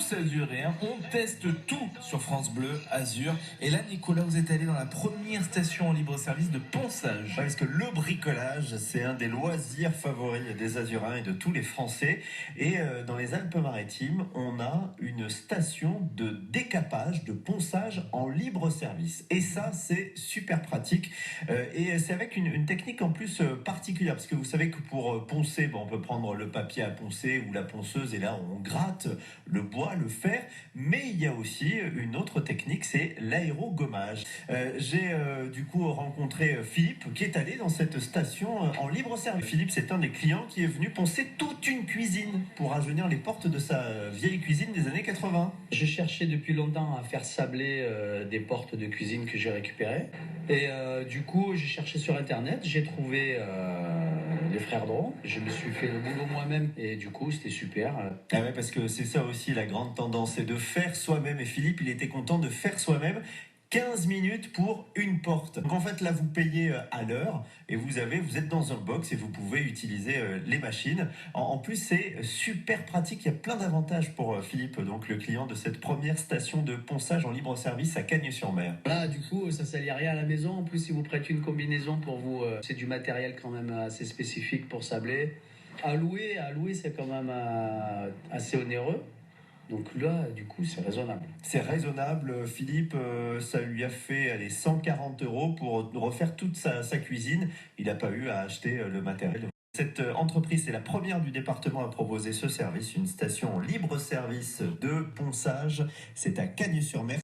tous azuréens, on teste tout sur France Bleu Azur. Et là, Nicolas, vous êtes allé dans la première station en libre-service de ponçage. Ouais, parce que le bricolage, c'est un des loisirs favoris des Azurins et de tous les Français. Et dans les Alpes-Maritimes, on a une station de décapage, de ponçage en libre service. Et ça, c'est super pratique. Et c'est avec une technique en plus particulière. Parce que vous savez que pour poncer, on peut prendre le papier à poncer ou la ponceuse et là, on gratte le bois, le fer. Mais il y a aussi une autre technique, c'est l'aérogommage. J'ai du coup rencontré Philippe qui est allé dans cette station en libre service. Philippe, c'est un des clients qui est venu poncer toute une cuisine pour rajeunir les portes de sa vieille cuisine des années 80. Je cherchais depuis longtemps à faire sabler des portes de cuisine que j'ai récupérées. Et du coup, j'ai cherché sur Internet, j'ai trouvé les frères Dron. Je me suis fait le boulot moi-même et du coup, c'était super. Ah ouais, parce que c'est ça aussi la grande tendance, c'est de faire soi-même. Et Philippe, il était content de faire soi-même. 15 minutes pour une porte. Donc en fait là vous payez à l'heure et vous êtes dans un box et vous pouvez utiliser les machines. En plus c'est super pratique, il y a plein d'avantages pour Philippe, donc le client de cette première station de ponçage en libre service à Cagnes-sur-Mer. Là, du coup, ça salit rien à la maison. En plus, si vous prêtez une combinaison pour vous, c'est du matériel quand même assez spécifique pour sabler. À louer, c'est quand même assez onéreux. Donc là, du coup, c'est raisonnable. C'est raisonnable, Philippe, ça lui a fait 140 € pour refaire toute sa cuisine. Il n'a pas eu à acheter le matériel. Cette entreprise est la première du département à proposer ce service, une station libre-service de ponçage. C'est à Cagnes-sur-Mer.